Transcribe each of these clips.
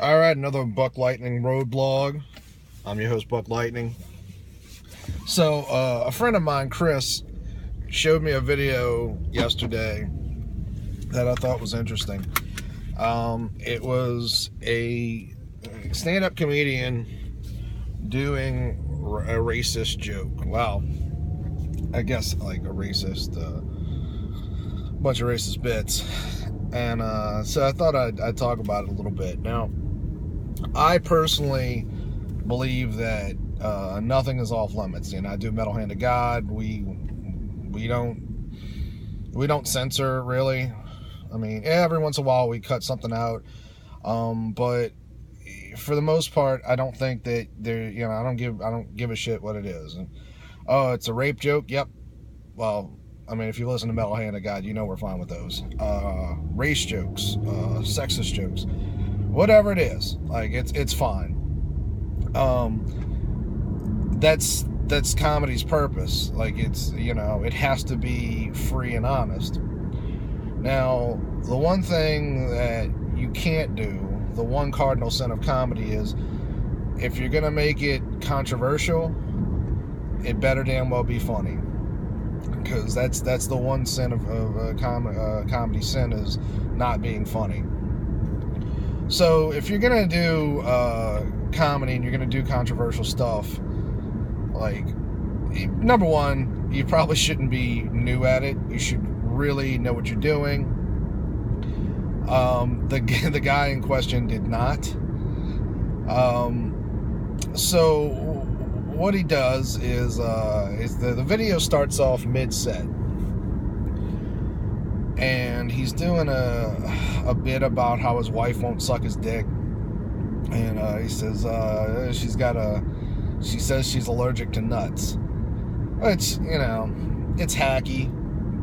All right, another Buck Lightning Road blog. I'm your host, Buck Lightning. So, a friend of mine, Chris, showed me a video yesterday that I thought was interesting. It was a stand-up comedian doing a racist joke. Well, I guess like a racist, bunch of racist bits. And so I thought I'd talk about it a little bit. Now, I personally believe that nothing is off limits. I do Metal Hand of God. We don't censor, really. I mean, every once in a while we cut something out, but for the most part, I don't think that I don't give a shit what it is. And, oh, it's a rape joke. Yep. Well, I mean, if you listen to Metal Hand of God, we're fine with those. Race jokes, sexist jokes, whatever it is, like it's fine. That's comedy's purpose. Like it has to be free and honest. Now, the one thing that you can't do, the one cardinal sin of comedy is, if you're gonna make it controversial, it better damn well be funny. Because that's the one sin of comedy sin, is not being funny. So if you're gonna do comedy and you're gonna do controversial stuff, like, number one, you probably shouldn't be new at it. You should really know what you're doing. The guy in question did not. So what he does is the video starts off mid-set, and he's doing a bit about how his wife won't suck his dick, and he says she says she's allergic to nuts, which it's hacky,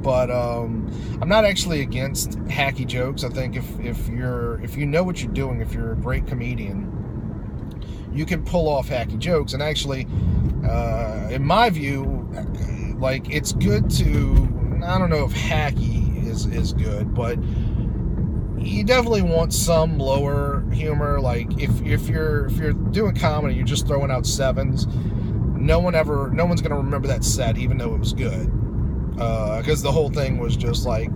but I'm not actually against hacky jokes. I think if you know what you're doing, if you're a great comedian, you can pull off hacky jokes. And actually, in my view, like, it's good to, I don't know if hacky is good, but you definitely want some lower humor. Like, if you're doing comedy, you're just throwing out sevens, no one's gonna remember that set, even though it was good, because the whole thing was just like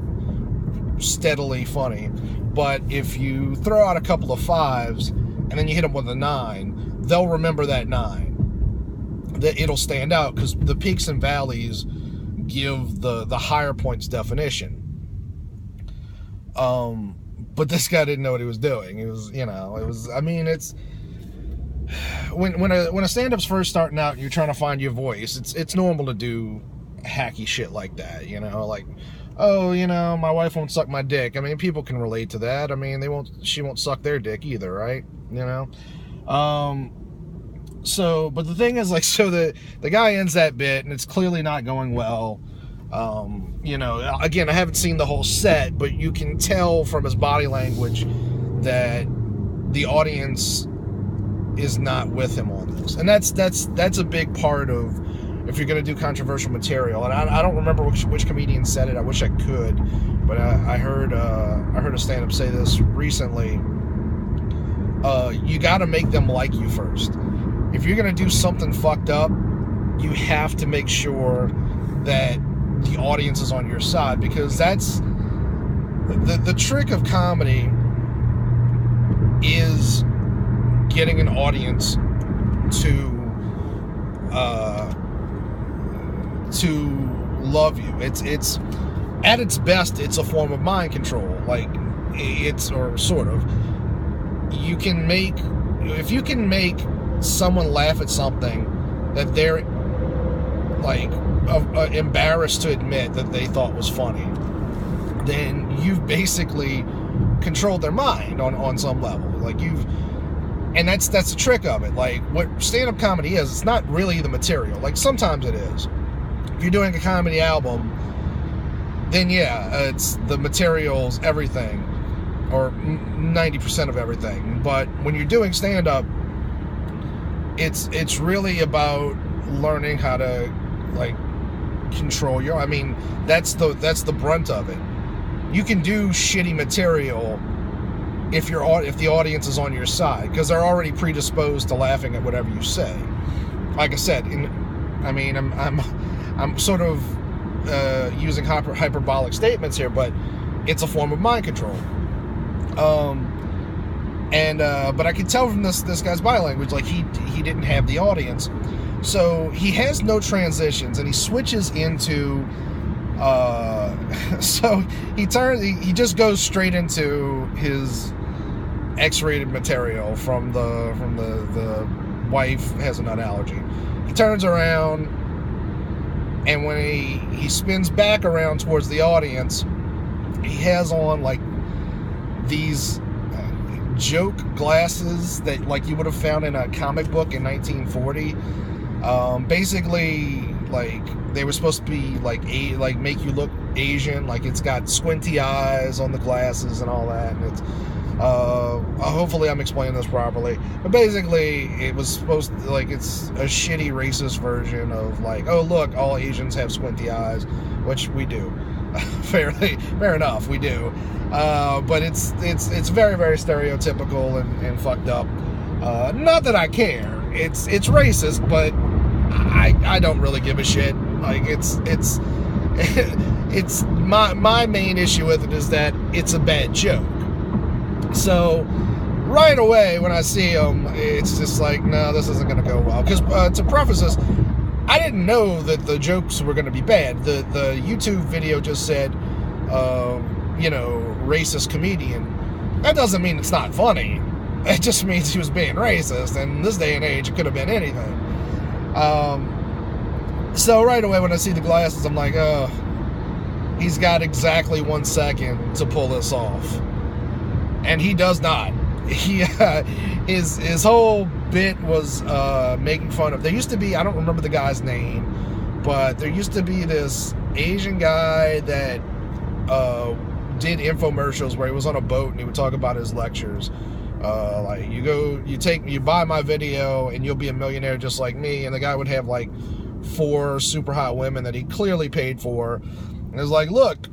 steadily funny. But if you throw out a couple of fives and then you hit them with a 9, they'll remember that 9. That it'll stand out, because the peaks and valleys give the higher points definition. But this guy didn't know what he was doing. It's when a stand-up's first starting out and you're trying to find your voice, it's normal to do hacky shit like that. Like, oh, my wife won't suck my dick. I mean, people can relate to that. I mean, she won't suck their dick either, right? So, but the thing is, like, so the guy ends that bit, and it's clearly not going well. Again, I haven't seen the whole set, but you can tell from his body language that the audience is not with him on this. And that's a big part of, if you're going to do controversial material. And I don't remember which comedian said it. I wish I could, but I heard a stand-up say this recently. You got to make them like you first. If you're going to do something fucked up, you have to make sure that the audience is on your side, because that's the trick of comedy, is getting an audience to love you. It's at its best, it's a form of mind control. Like, or sort of. If you can make someone laugh at something that they're like embarrassed to admit that they thought was funny, then you've basically controlled their mind on some level. Like, and that's the trick of it. Like, what stand-up comedy is, it's not really the material. Like, sometimes it is. If you're doing a comedy album, then yeah, it's the materials, everything, or 90% of everything. But when you're doing stand-up, it's really about learning how to, like, control that's the brunt of it. You can do shitty material if the audience is on your side, because they're already predisposed to laughing at whatever you say. Like I said, I'm sort of using hyperbolic statements here, but it's a form of mind control. But I could tell from this guy's body language, like he didn't have the audience, so he has no transitions, and he switches into so he just goes straight into his X-rated material from the wife has a nut allergy. He turns around, and when he spins back around towards the audience, he has on like these joke glasses that like you would have found in a comic book in 1940. Basically, like they were supposed to be like make you look Asian. Like it's got squinty eyes on the glasses and all that, and it's hopefully I'm explaining this properly, but basically it was supposed to, like, it's a shitty racist version of like, oh look, all Asians have squinty eyes, which we do. Fair enough, we do. But it's very, very stereotypical and fucked up. Not that I care. It's racist, but I don't really give a shit. Like it's my main issue with it is that it's a bad joke. So right away when I see him, it's just like, no, this isn't going to go well. Because to preface this, I didn't know that the jokes were going to be bad. The YouTube video just said, racist comedian. That doesn't mean it's not funny. It just means he was being racist. And in this day and age, it could have been anything. So right away when I see the glasses, I'm like, oh, he's got exactly 1 second to pull this off. And he does not. His whole bit was making fun of. There used to be, I don't remember the guy's name, but there used to be this Asian guy that did infomercials where he was on a boat and he would talk about his lectures. Like you buy my video and you'll be a millionaire just like me. And the guy would have like 4 super hot women that he clearly paid for. And it's like, look,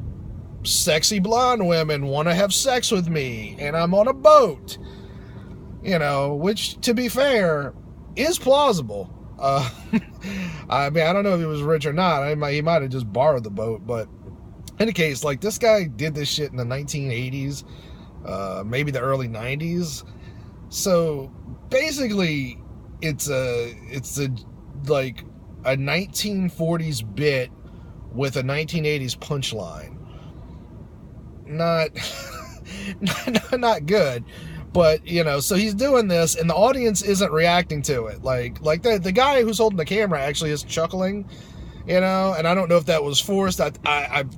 sexy blonde women want to have sex with me, and I'm on a boat, which, to be fair, is plausible. I mean, I don't know if he was rich or not. He might have just borrowed the boat, but in any case, like, this guy did this shit in the 1980s, maybe the early 90s. So basically, it's a 1940s bit with a 1980s punchline. Not good, but so he's doing this and the audience isn't reacting to it. Like the guy who's holding the camera actually is chuckling, and I don't know if that was forced. I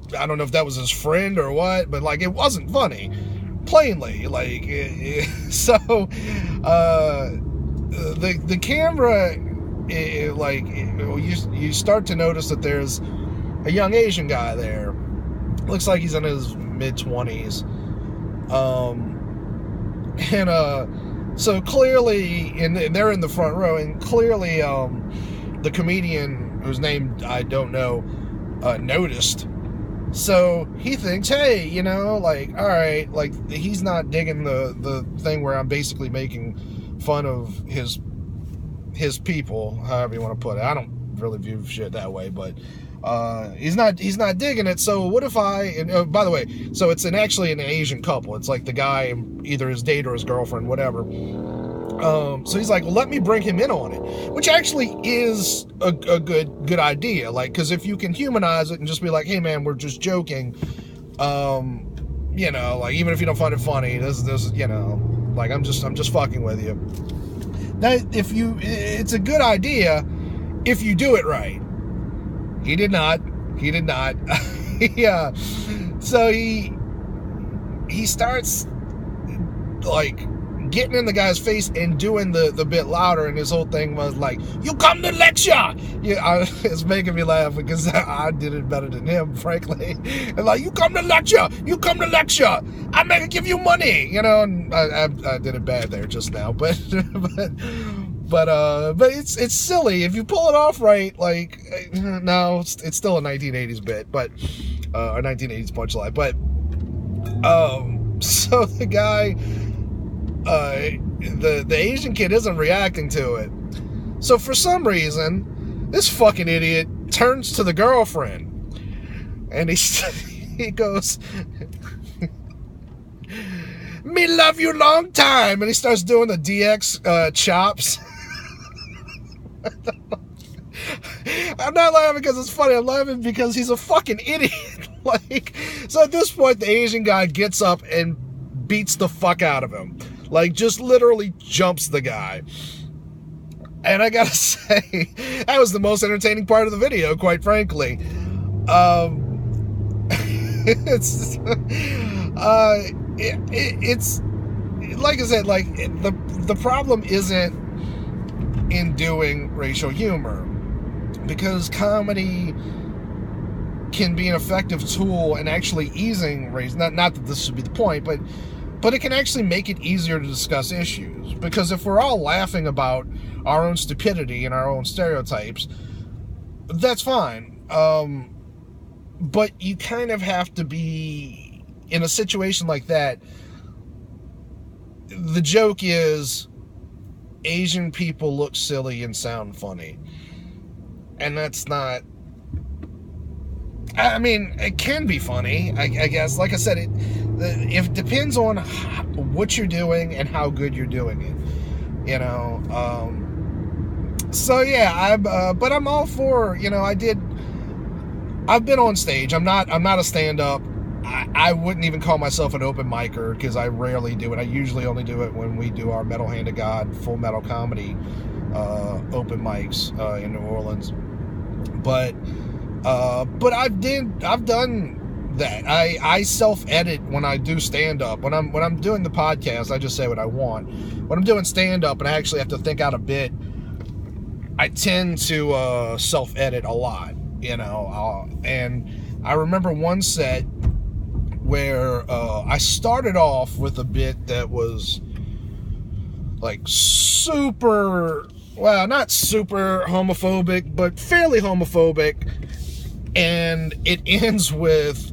don't know if that was his friend or what, but like, it wasn't funny, plainly. Like, so the camera, you start to notice that there's a young Asian guy there. Looks like he's in his mid-20s. So clearly, and they're in the front row, and clearly the comedian, whose name I don't know, noticed. So he thinks, hey, like, all right, like, he's not digging the thing where I'm basically making fun of his people, however you want to put it. I don't really view shit that way, but he's not digging it. So what if and by the way, so it's actually an Asian couple. It's like the guy, either his date or his girlfriend, whatever. So he's like, well, let me bring him in on it, which actually is a good idea. Like, because if you can humanize it and just be like, hey man, we're just joking, like, even if you don't find it funny, this like, I'm just fucking with you. That it's a good idea if you do it right. He did not. Yeah. So he starts like getting in the guy's face and doing the bit louder, and his whole thing was like, you come to lecture. Yeah, it's making me laugh because I did it better than him, frankly. And like, you come to lecture. I'm gonna give you money. And I did it bad there just now, but it's silly if you pull it off right. Like, no, it's still a 1980s bit, but a 1980s punchline. But so the guy the Asian kid isn't reacting to it. So for some reason, this fucking idiot turns to the girlfriend, and he goes, "Me love you long time," and he starts doing the DX chops. I'm not laughing because it's funny. I'm laughing because he's a fucking idiot. Like, so at this point, the Asian guy gets up and beats the fuck out of him. Like, just literally jumps the guy. And I gotta say, that was the most entertaining part of the video, quite frankly. It's like I said, like, the problem isn't in doing racial humor, because comedy can be an effective tool in actually easing race. Not that this should be the point, but it can actually make it easier to discuss issues. Because if we're all laughing about our own stupidity and our own stereotypes, that's fine. But you kind of have to be in a situation like that. The joke is Asian people look silly and sound funny. And that's not... I mean, it can be funny, I guess. Like I said, it depends on what you're doing and how good you're doing it. You know? So yeah, but I'm all for, you know, I've been on stage. I'm not a stand-up. I wouldn't even call myself an open micer, because I rarely do it. I usually only do it when we do our Metal Hand of God Full Metal Comedy open mics in New Orleans. But I've done that. I self-edit when I do stand-up. When I'm doing the podcast, I just say what I want. When I'm doing stand-up and I actually have to think out a bit, I tend to self-edit a lot, you know. And I remember one set where I started off with a bit that was like super, well, not super homophobic, but fairly homophobic, and it ends with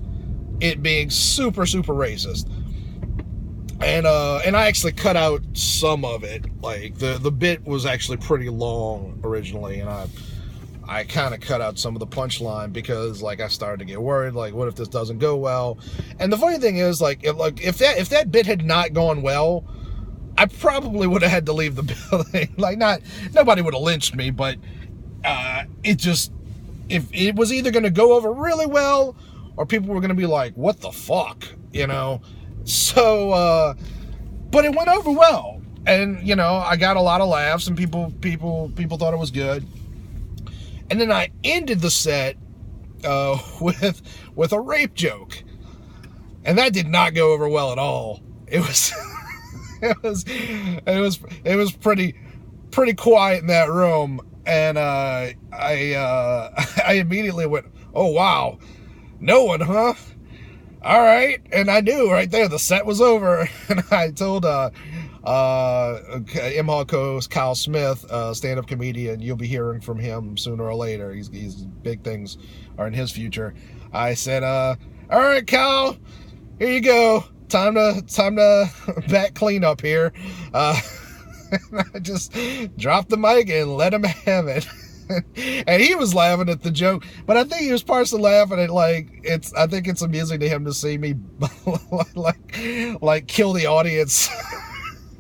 it being super, super racist. And I actually cut out some of it. Like, the bit was actually pretty long originally, and I kind of cut out some of the punchline because, like, I started to get worried, like, what if this doesn't go well? And the funny thing is, like, if that bit had not gone well, I probably would have had to leave the building. Like, nobody would have lynched me, but if it was either going to go over really well, or people were going to be like, what the fuck, you know? So, but it went over well, and, you know, I got a lot of laughs, and people thought it was good. And then I ended the set with a rape joke, and that did not go over well at all. It was it was pretty quiet in that room, and I immediately went, "Oh wow, no one, huh? All right." And I knew right there the set was over, and I told M-Hall Kyle Smith, stand-up comedian, you'll be hearing from him sooner or later. He's big things are in his future. I said, all right, Kyle, here you go. Time to back clean up here. I just dropped the mic and let him have it. And he was laughing at the joke, but I think he was partially laughing at, like, I think it's amusing to him to see me like kill the audience.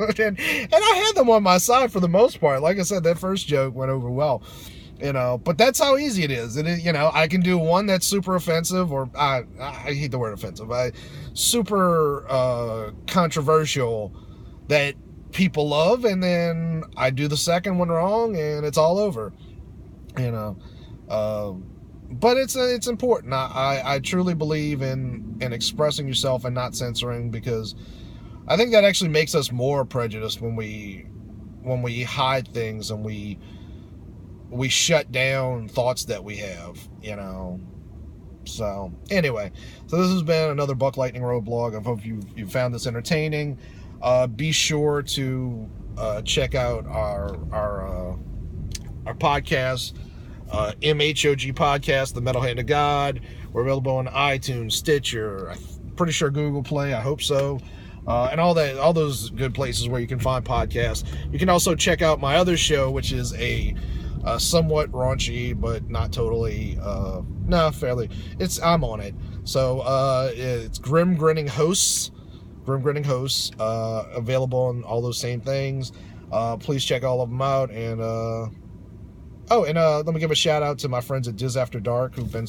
And I had them on my side for the most part. Like I said, that first joke went over well, you know, but that's how easy it is. And you know, I can do one that's super offensive, or I hate the word offensive, super controversial that people love, and then I do the second one wrong and it's all over, you know. But it's important. I truly believe in expressing yourself and not censoring, because I think that actually makes us more prejudiced when we hide things and we shut down thoughts that we have, you know. So anyway, so this has been another Buck Lightning Road blog. I hope you found this entertaining. Be sure to check out our podcast, MHOG Podcast, The Metal Hand of God. We're available on iTunes, Stitcher, I'm pretty sure Google Play, I hope so. and all those good places where you can find podcasts. You can also check out my other show, which is a somewhat raunchy, but not totally, fairly. I'm on it. So it's Grinning Hosts. Grinning Hosts, available on all those same things. Please check all of them out. And let me give a shout out to my friends at Diz After Dark, who've been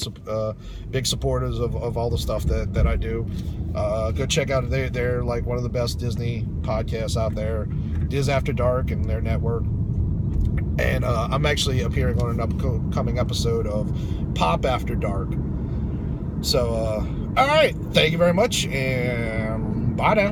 big supporters of all the stuff that I do. Go check out, they're like one of the best Disney podcasts out there, Diz After Dark and their network. And I'm actually appearing on an upcoming episode of Pop After Dark. So, all right, thank you very much, and bye now.